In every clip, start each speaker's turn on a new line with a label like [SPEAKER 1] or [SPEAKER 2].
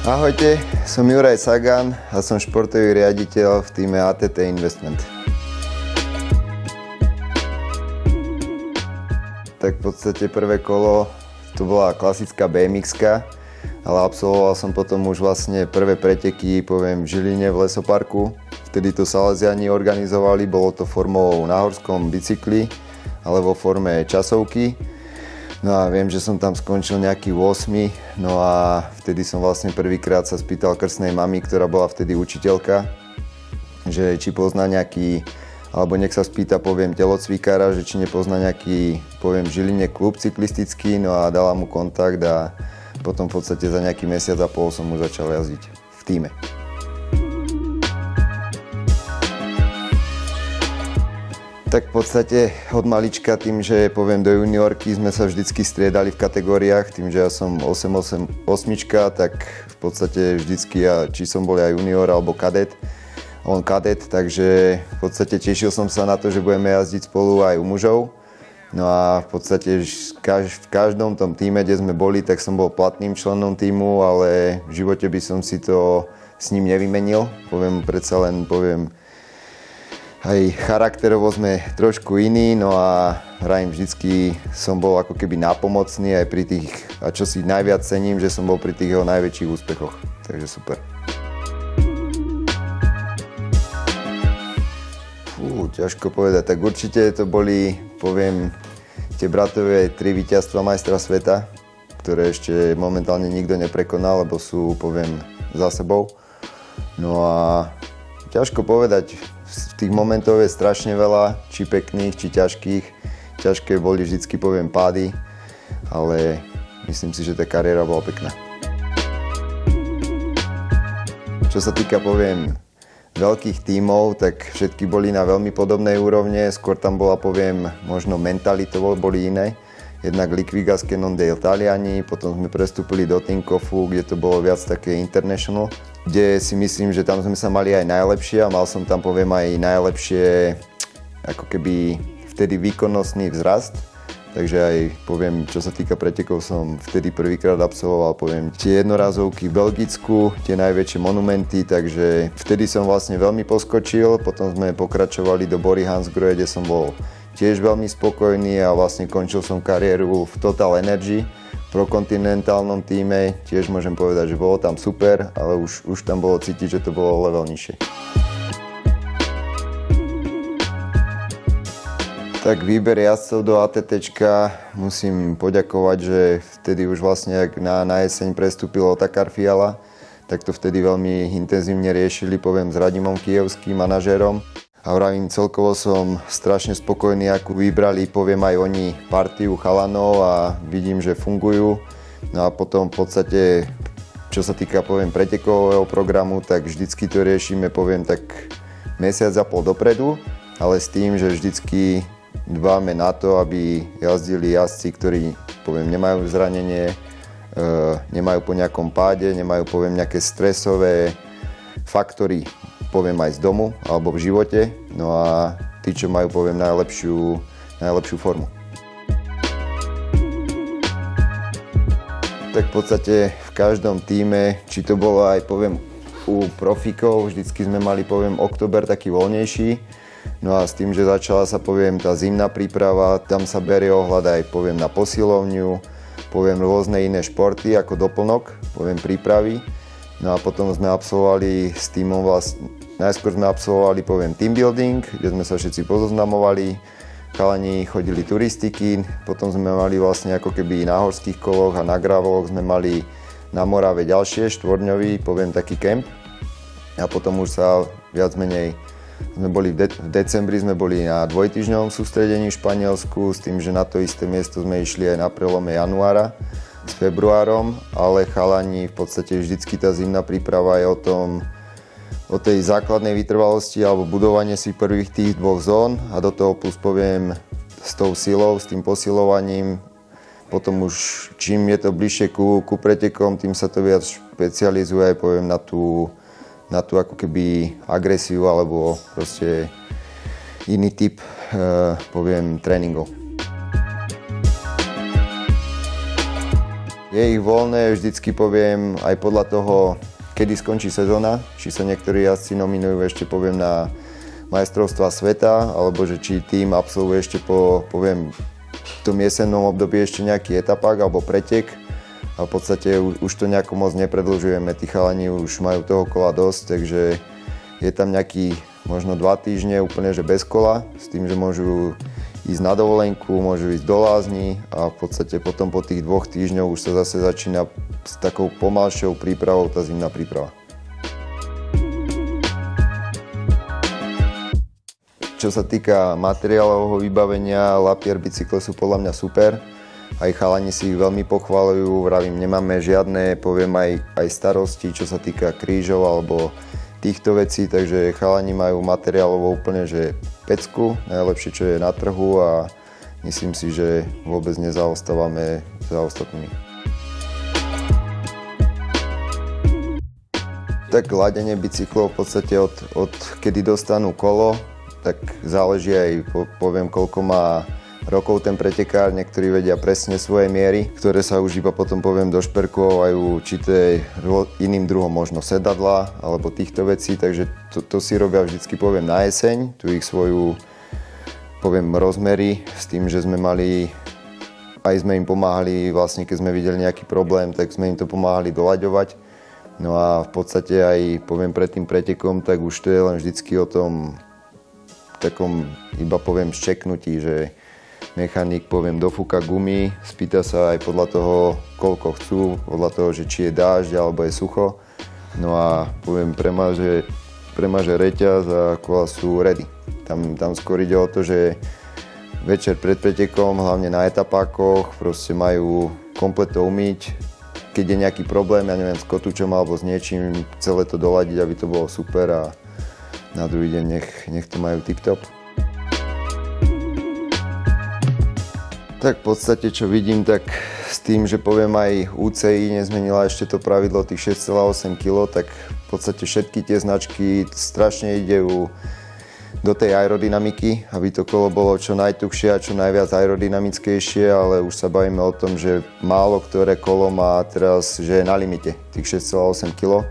[SPEAKER 1] Ahojte, som Juraj Sagan a som športový riaditeľ v týme ATT Investment. Tak v podstate prvé kolo to bola klasická BMX-ka, ale absolvoval som potom už vlastne prvé preteky, poviem, v Žiline v lesoparku. Vtedy to Salesiani organizovali, bolo to formou na horskom bicykli, ale vo forme časovky. No a viem, že som tam skončil nejaký 8. No a vtedy som vlastne prvýkrát sa spýtal krstnej mamy, ktorá bola vtedy učiteľka, že či pozná nejaký, alebo nech sa spýta, poviem, telocvikára, že či nepozná nejaký, poviem, v Žiline klub cyklistický, no a dala mu kontakt a potom v podstate za nejaký mesiac a pol som mu začal jazdiť v tíme. Tak v podstate od malička tým, že poviem do juniorky sme sa vždycky striedali v kategóriách, tým, že ja som 8-8, tak v podstate vždycky či som bol aj junior alebo kadet, on kadet, takže v podstate tešil som sa na to, že budeme jazdiť spolu aj u mužov. No a v podstate v každom tom týme, kde sme boli, tak som bol platným členom týmu, ale v živote by som si to s ním nevymenil. Poviem, predsa len poviem, aj charakterovo sme trošku iní, no a hrajem vždycky som bol ako keby nápomocný aj pri tých, a čo si najviac cením, že som bol pri tých jeho najväčších úspechoch, takže super. Ťažko povedať, tak určite to boli, poviem, tie bratové 3 víťazstva majstra sveta, ktoré ešte momentálne nikto neprekonal, lebo sú, poviem, za sebou. No a ťažko povedať, tých momentov je strašne veľa, či pekných, či ťažkých. Ťažké boli vždycky, poviem, pády, ale myslím si, že tá kariéra bola pekná. Čo sa týka, poviem, veľkých tímov, tak všetky boli na veľmi podobnej úrovne, skôr tam bola, poviem, možno mentalitovo boli iné. Jednak Liquigas non dei Italiani, potom sme prestúpili do Tinkofu, kde to bolo viac také international, kde si myslím, že tam sme sa mali aj najlepšie a mal som tam, poviem, aj najlepšie, ako keby vtedy výkonnostný vzrast. Takže aj, poviem, čo sa týka pretekov, som vtedy prvýkrát absolvoval, poviem, tie jednorazovky v Belgicku, tie najväčšie monumenty, takže vtedy som vlastne veľmi poskočil, potom sme pokračovali do Bory Hansgrohe, kde som bol tiež veľmi spokojný a vlastne končil som kariéru v Total Energy, pro kontinentálnom týme, tiež môžem povedať, že bolo tam super, ale už tam bolo cítiť, že to bolo level nižšie. Tak výber jazdcov do ATTčka musím poďakovať, že vtedy už vlastne, ak na jeseň prestúpil Otakar Fiala, tak to vtedy veľmi intenzívne riešili, poviem, s Radimom Kijevským, manažérom. A vravím, celkovo som strašne spokojný, ako vybrali, poviem, aj oni partiu chalanov a vidím, že fungujú. No a potom v podstate, čo sa týka, poviem, pretekového programu, tak vždycky to riešime, poviem, tak mesiac a pol dopredu, ale s tým, že vždycky dbáme na to, aby jazdili jazdci, ktorí, poviem, nemajú zranenie, nemajú po nejakom páde, nemajú, poviem, nejaké stresové faktory, poviem, aj z domu alebo v živote, no a tí, čo majú, poviem, najlepšiu formu. Tak v podstate v každom týme, či to bolo aj, poviem, u profíkov, vždycky sme mali, poviem, október taký voľnejší, no a s tým, že začala sa, poviem, tá zimná príprava, tam sa berie ohľad aj, poviem, na posilovňu, poviem, rôzne iné športy ako doplnok, poviem, prípravy. No a potom sme absolvovali s týmom najskôr sme absolvovali, poviem, team building, kde sme sa všetci pozoznamovali, chalani chodili turistiky, potom sme mali vlastne ako keby na horských koloch a na gravoloch sme mali na Morave ďalšie, 4-dňový, poviem, taký kemp. A potom už sa viac menej, sme boli v decembri sme boli na 2-týždňovom sústredení v Španielsku, s tým, že na to isté miesto sme išli aj na prelome januára s februárom, ale chalani v podstate vždycky tá zimná príprava je o tej základnej vytrvalosti alebo budovanie si prvých tých 2 zón a do toho plus, poviem, s tou silou, s tým posilovaním. Potom už čím je to bližšie ku pretekom, tým sa to viac špecializuje aj, poviem, na tú ako keby agresiu alebo proste iný typ, poviem, tréningov. Je ich voľné, vždycky poviem aj podľa toho, kedy skončí sezóna, či sa niektorí jazdci nominujú ešte poviem na majstrovstvá sveta, alebo že či tým absolvuje ešte poviem v tom jesennom období ešte nejaký etapák alebo pretek. A v podstate už to nejako moc nepredĺžujeme, tí chalani už majú toho kola dosť, takže je tam nejaký možno 2 týždne úplne že bez kola, s tým, že môžu ísť na dovolenku, môžu ísť do lázni a v podstate potom po tých 2 týždňoch už sa zase začína s takou pomalšou prípravou tá zimná príprava. Čo sa týka materiálového vybavenia, Lapierre bicykle sú podľa mňa super. Aj chalani si ich veľmi pochvaľujú, vravím, nemáme žiadne, poviem aj starosti, čo sa týka krížov alebo týchto vecí, takže chalani majú materiálovo úplne že pecku, najlepšie čo je na trhu a myslím si, že vôbec nezaostávame za ostatnými. Tak ladenie bicyklov v podstate od kedy dostanú kolo, tak záleží aj, poviem, koľko má rokov ten pretekár, niektorí vedia presne svoje miery, ktoré sa už iba potom, poviem, došperkovajú určité iným druhom možno sedadla alebo týchto vecí, takže to si robia vždycky, poviem, na jeseň, tu ich svoju, poviem, rozmery s tým, že sme mali, aj sme im pomáhali, vlastne keď sme videli nejaký problém, tak sme im to pomáhali doľaďovať. No a v podstate aj, poviem, pred tým pretekom, tak už to je len vždycky o tom takom, iba poviem, ščeknutí, že mechanik, poviem, dofúka gumy, spýta sa aj podľa toho, koľko chcú, podľa toho, že či je dážď alebo je sucho. No a poviem, premáže reťaz a kola sú ready. Tam skôr ide o to, že večer pred pretekom, hlavne na etapákoch, proste majú komplet to umyť. Keď je nejaký problém, ja neviem, s kotúčom alebo s niečím, celé to doladiť, aby to bolo super a na druhý deň nech to majú tip-top. Tak v podstate, čo vidím, tak s tým, že poviem aj UCI nezmenila ešte to pravidlo tých 6,8 kg, tak v podstate všetky tie značky strašne idú do tej aerodynamiky, aby to kolo bolo čo najtuchšie a čo najviac aerodynamickejšie, ale už sa bavíme o tom, že málo ktoré kolo má teraz, že je na limite tých 6,8 kg.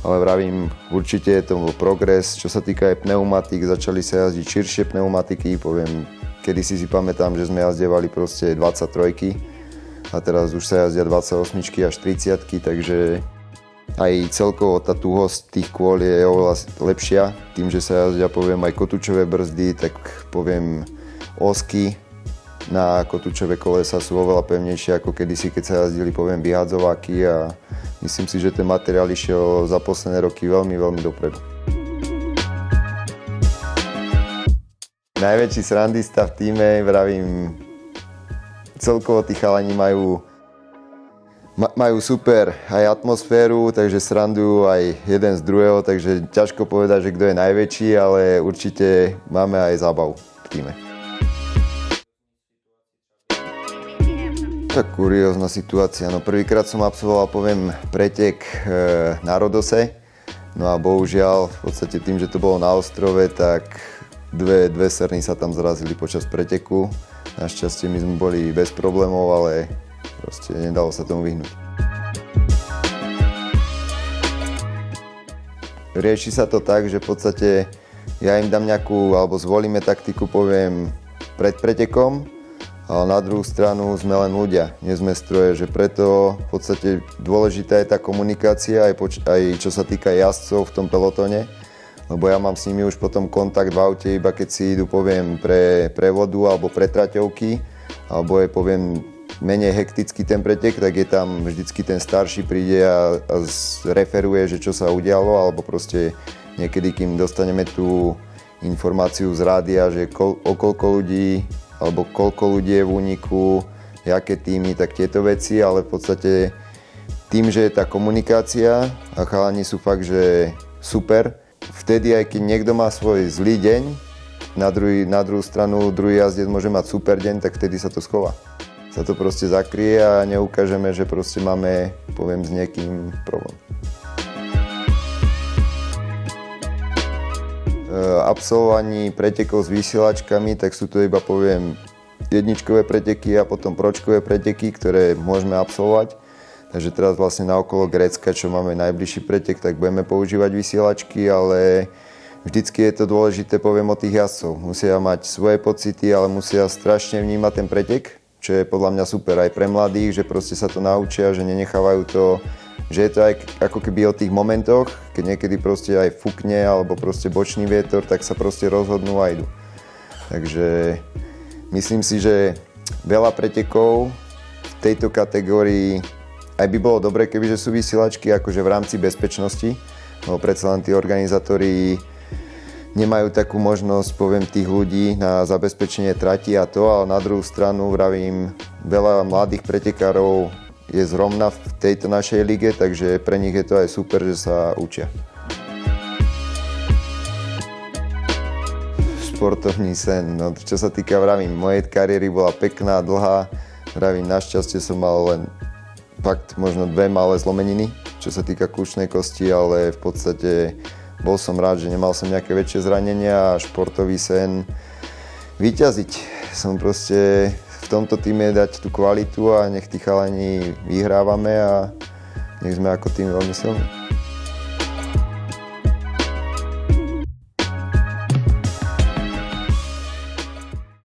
[SPEAKER 1] Ale vravím, určite je to progres, čo sa týka aj pneumatík, začali sa jazdiť širšie pneumatiky, poviem, kedysi si pamätám, že sme jazdievali proste 23 a teraz už sa jazdia 28 až 30, takže aj celkovo tá tuhosť tých kôl je oveľa lepšia, tým, že sa jazdia, poviem, aj kotúčové brzdy, tak poviem, osky na kotúčové kolesa sú oveľa pevnejšie ako kedysi, keď sa jazdili, poviem, vyhadzováky a myslím si, že ten materiál išiel za posledné roky veľmi, veľmi dopredu. Najväčší srandista v tíme, vravím, celkovo tí chalani majú super aj atmosféru, takže srandujú aj jeden z druhého, takže ťažko povedať, že kto je najväčší, ale určite máme aj zábavu v tíme. Tak kuriózna situácia, no prvýkrát som absolvoval, poviem, pretek na Rodose, no a bohužiaľ, v podstate tým, že to bolo na ostrove, tak dve srny sa tam zrazili počas preteku. Našťastie my sme boli bez problémov, ale proste nedalo sa tomu vyhnúť. Rieši sa to tak, že v podstate ja im dám nejakú, alebo zvolíme taktiku, poviem, pred pretekom, ale na druhú stranu sme len ľudia, nie sme stroje, že preto v podstate dôležitá je tá komunikácia, aj čo sa týka jazdcov v tom pelotóne, lebo ja mám s nimi už potom kontakt v aute, iba keď si idú, poviem, pre prevodu alebo pre traťovky, alebo je, poviem, menej hektický ten pretek, tak je tam vždycky ten starší príde a referuje, že čo sa udialo, alebo proste niekedy, kým dostaneme tú informáciu z rádia, že o koľko ľudí alebo koľko ľudí je v úniku, jaké týmy, tak tieto veci, ale v podstate tým, že je tá komunikácia a chalani sú fakt, že super, vtedy aj keď niekto má svoj zlý deň, na druhú stranu druhý jazdec môže mať super deň, tak vtedy sa to schová. Sa to proste zakrie a neukážeme, že proste máme, poviem, s niekým problém. Absolvovaní pretekov s vysielačkami, tak sú to iba, poviem, jedničkové preteky a potom pročkové preteky, ktoré môžeme absolvovať. Takže teraz vlastne naokolo Grécka, čo máme najbližší pretek, tak budeme používať vysielačky, ale vždycky je to dôležité, poviem, o tých jazdcov. Musia mať svoje pocity, ale musia strašne vnímať ten pretek, čo je podľa mňa super aj pre mladých, že proste sa to naučia, že nenechávajú to, že je to aj ako keby o tých momentoch, keď niekedy proste aj fúkne alebo proste bočný vietor, tak sa proste rozhodnú a idú. Takže myslím si, že veľa pretekov v tejto kategórii aj by bolo dobre, kebyže sú vysielačky akože v rámci bezpečnosti, lebo predsa len tí organizátori nemajú takú možnosť, poviem, tých ľudí na zabezpečenie trati a to, ale na druhú stranu, vravím, veľa mladých pretekárov je zrovna v tejto našej lige, takže pre nich je to aj super, že sa učia. Športovný sen, no čo sa týka, vravím, mojej kariéry bola pekná, dlhá, vravím, našťastie som mal len fakt možno 2 malé zlomeniny, čo sa týka kľúčnej kosti, ale v podstate bol som rád, že nemal som nejaké väčšie zranenia a športový sen vyťaziť. Som proste v tomto týme dať tú kvalitu a nech tí chalani vyhrávame a nech sme ako tým veľmi silní.